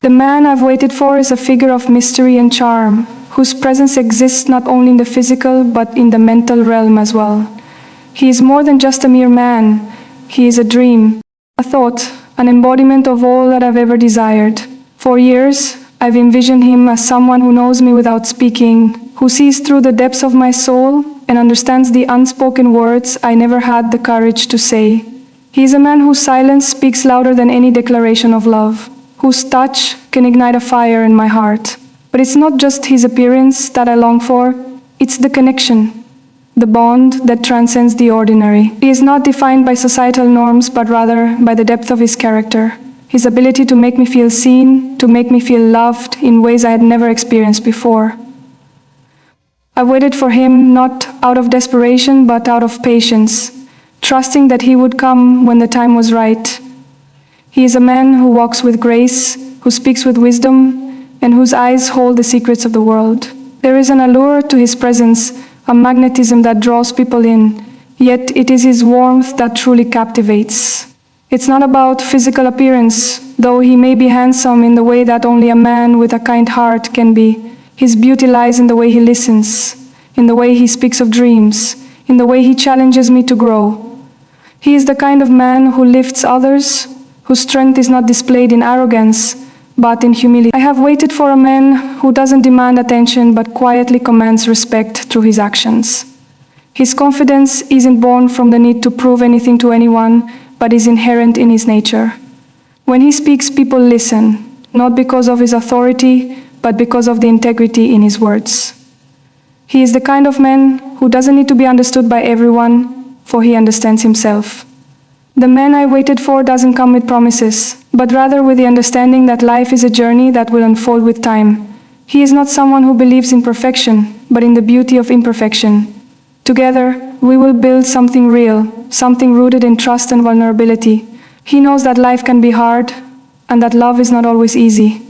The man I've waited for is a figure of mystery and charm, whose presence exists not only in the physical but in the mental realm as well. He is more than just a mere man. He is a dream, a thought, an embodiment of all that I've ever desired. For years, I've envisioned him as someone who knows me without speaking, who sees through the depths of my soul and understands the unspoken words I never had the courage to say. He is a man whose silence speaks louder than any declaration of love, whose touch can ignite a fire in my heart. But it's not just his appearance that I long for, it's the connection, the bond that transcends the ordinary. He is not defined by societal norms, but rather by the depth of his character, his ability to make me feel seen, to make me feel loved in ways I had never experienced before. I waited for him not out of desperation, but out of patience, trusting that he would come when the time was right. He is a man who walks with grace, who speaks with wisdom, and whose eyes hold the secrets of the world. There is an allure to his presence, a magnetism that draws people in, yet it is his warmth that truly captivates. It's not about physical appearance, though he may be handsome in the way that only a man with a kind heart can be. His beauty lies in the way he listens, in the way he speaks of dreams, in the way he challenges me to grow. He is the kind of man who lifts others, whose strength is not displayed in arrogance, but in humility. I have waited for a man who doesn't demand attention, but quietly commands respect through his actions. His confidence isn't born from the need to prove anything to anyone, but is inherent in his nature. When he speaks, people listen, not because of his authority, but because of the integrity in his words. He is the kind of man who doesn't need to be understood by everyone, for he understands himself. The man I waited for doesn't come with promises, but rather with the understanding that life is a journey that will unfold with time. He is not someone who believes in perfection, but in the beauty of imperfection. Together, we will build something real, something rooted in trust and vulnerability. He knows that life can be hard, and that love is not always easy.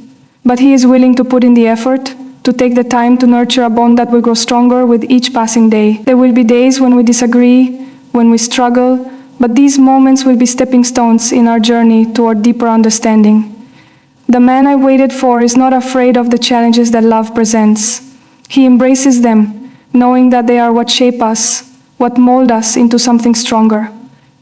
But he is willing to put in the effort, to take the time to nurture a bond that will grow stronger with each passing day. There will be days when we disagree, when we struggle, but these moments will be stepping stones in our journey toward deeper understanding. The man I waited for is not afraid of the challenges that love presents. He embraces them, knowing that they are what shape us, what mold us into something stronger.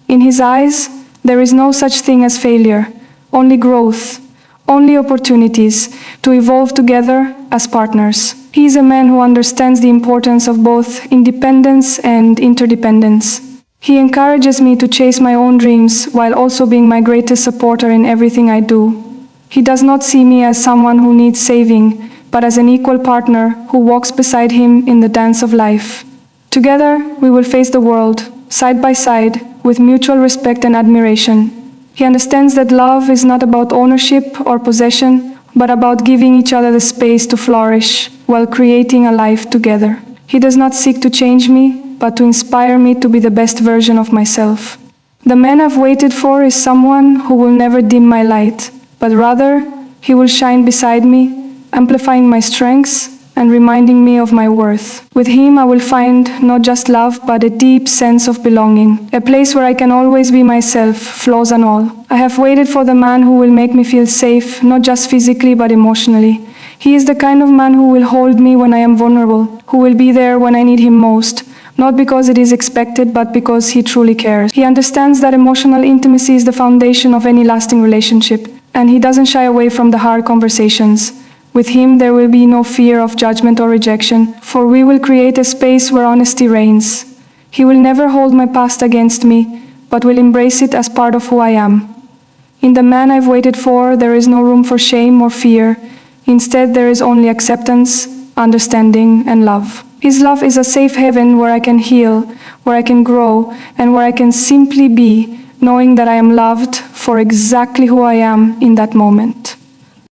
In his eyes, there is no such thing as failure, only growth, only opportunities to evolve together as partners. He is a man who understands the importance of both independence and interdependence. He encourages me to chase my own dreams while also being my greatest supporter in everything I do. He does not see me as someone who needs saving, but as an equal partner who walks beside him in the dance of life. Together, we will face the world, side by side, with mutual respect and admiration. He understands that love is not about ownership or possession, but about giving each other the space to flourish while creating a life together. He does not seek to change me, but to inspire me to be the best version of myself. The man I've waited for is someone who will never dim my light, but rather, he will shine beside me, amplifying my strengths and reminding me of my worth. With him, I will find not just love, but a deep sense of belonging, a place where I can always be myself, flaws and all. I have waited for the man who will make me feel safe, not just physically, but emotionally. He is the kind of man who will hold me when I am vulnerable, who will be there when I need him most, not because it is expected, but because he truly cares. He understands that emotional intimacy is the foundation of any lasting relationship, and he doesn't shy away from the hard conversations. With him, there will be no fear of judgment or rejection, for we will create a space where honesty reigns. He will never hold my past against me, but will embrace it as part of who I am. In the man I've waited for, there is no room for shame or fear. Instead, there is only acceptance, understanding, and love. His love is a safe haven where I can heal, where I can grow, and where I can simply be, knowing that I am loved for exactly who I am in that moment.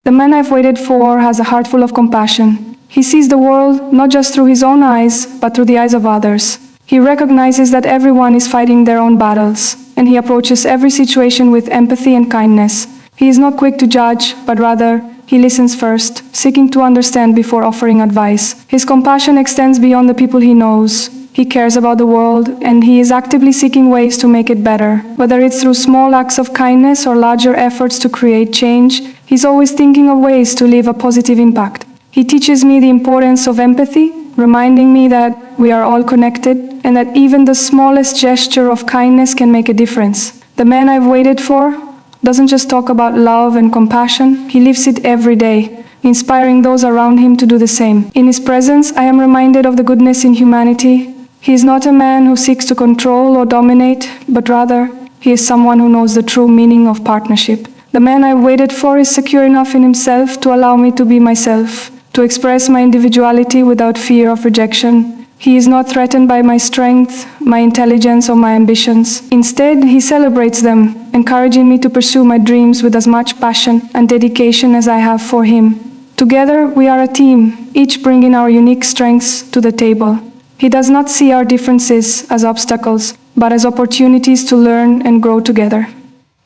The man I've waited for has a heart full of compassion. He sees the world not just through his own eyes, but through the eyes of others. He recognizes that everyone is fighting their own battles, and he approaches every situation with empathy and kindness. He is not quick to judge, but rather, he listens first, seeking to understand before offering advice. His compassion extends beyond the people he knows. He cares about the world, and he is actively seeking ways to make it better. Whether it's through small acts of kindness or larger efforts to create change, He's always thinking of ways to leave a positive impact. He teaches me the importance of empathy, reminding me that we are all connected and that even the smallest gesture of kindness can make a difference. The man I've waited for doesn't just talk about love and compassion, he lives it every day, inspiring those around him to do the same. In his presence, I am reminded of the goodness in humanity. He is not a man who seeks to control or dominate, but rather, he is someone who knows the true meaning of partnership. The man I've waited for is secure enough in himself to allow me to be myself, to express my individuality without fear of rejection. He is not threatened by my strength, my intelligence, or my ambitions. Instead, he celebrates them, encouraging me to pursue my dreams with as much passion and dedication as I have for him. Together, we are a team, each bringing our unique strengths to the table. He does not see our differences as obstacles, but as opportunities to learn and grow together.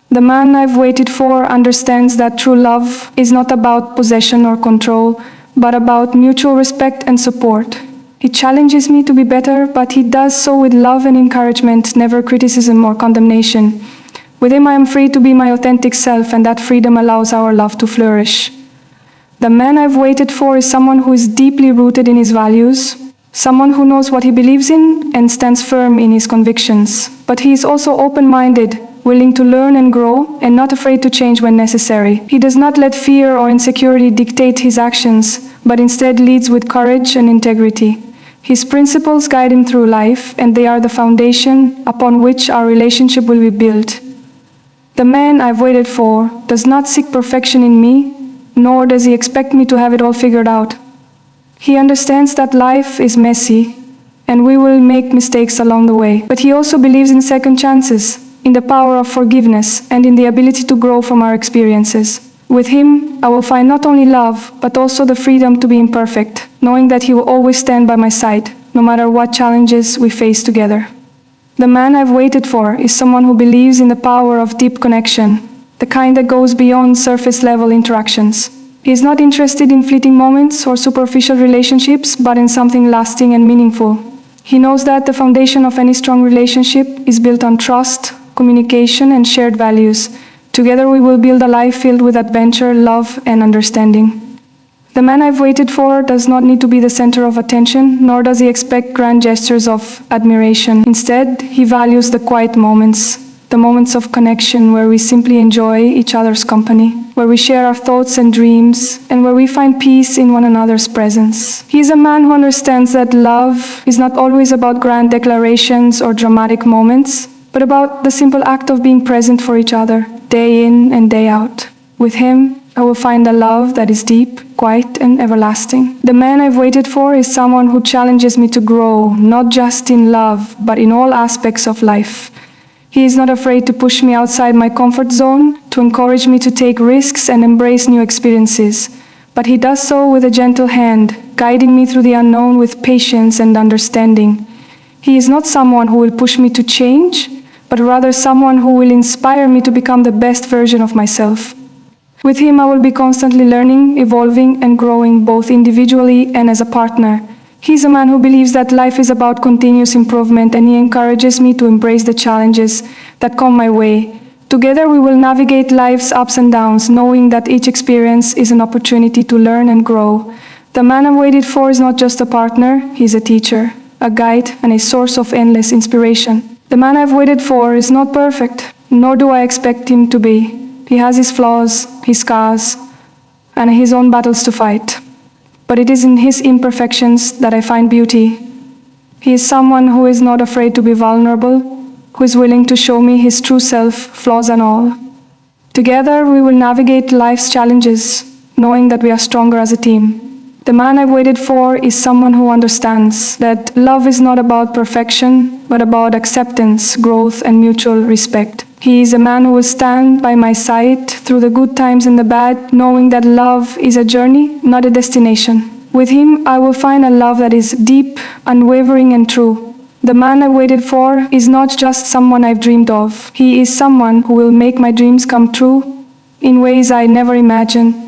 The man I've waited for understands that true love is not about possession or control, but about mutual respect and support. He challenges me to be better, but he does so with love and encouragement, never criticism or condemnation. With him I am free to be my authentic self, and that freedom allows our love to flourish. The man I've waited for is someone who is deeply rooted in his values, someone who knows what he believes in and stands firm in his convictions. But he is also open-minded, willing to learn and grow, and not afraid to change when necessary. He does not let fear or insecurity dictate his actions, but instead leads with courage and integrity. His principles guide him through life, and they are the foundation upon which our relationship will be built. The man I've waited for does not seek perfection in me, nor does he expect me to have it all figured out. He understands that life is messy, and we will make mistakes along the way. But he also believes in second chances, in the power of forgiveness, and in the ability to grow from our experiences. With him, I will find not only love, but also the freedom to be imperfect, knowing that he will always stand by my side, no matter what challenges we face together. The man I've waited for is someone who believes in the power of deep connection, the kind that goes beyond surface-level interactions. He is not interested in fleeting moments or superficial relationships, but in something lasting and meaningful. He knows that the foundation of any strong relationship is built on trust, communication, and shared values. Together we will build a life filled with adventure, love, and understanding. The man I've waited for does not need to be the center of attention, nor does he expect grand gestures of admiration. Instead, he values the quiet moments, the moments of connection where we simply enjoy each other's company, where we share our thoughts and dreams, and where we find peace in one another's presence. He is a man who understands that love is not always about grand declarations or dramatic moments, but about the simple act of being present for each other, day in and day out. With him, I will find a love that is deep, quiet, and everlasting. The man I've waited for is someone who challenges me to grow, not just in love, but in all aspects of life. He is not afraid to push me outside my comfort zone, to encourage me to take risks and embrace new experiences. But he does so with a gentle hand, guiding me through the unknown with patience and understanding. He is not someone who will push me to change, but rather someone who will inspire me to become the best version of myself. With him, I will be constantly learning, evolving, and growing both individually and as a partner. He's a man who believes that life is about continuous improvement, and he encourages me to embrace the challenges that come my way. Together, we will navigate life's ups and downs, knowing that each experience is an opportunity to learn and grow. The man I've waited for is not just a partner, he's a teacher, a guide, and a source of endless inspiration. The man I've waited for is not perfect, nor do I expect him to be. He has his flaws, his scars, and his own battles to fight. But it is in his imperfections that I find beauty. He is someone who is not afraid to be vulnerable, who is willing to show me his true self, flaws and all. Together, we will navigate life's challenges, knowing that we are stronger as a team. The man I've waited for is someone who understands that love is not about perfection, but about acceptance, growth, and mutual respect. He is a man who will stand by my side through the good times and the bad, knowing that love is a journey, not a destination. With him, I will find a love that is deep, unwavering, and true. The man I waited for is not just someone I've dreamed of. He is someone who will make my dreams come true in ways I never imagined.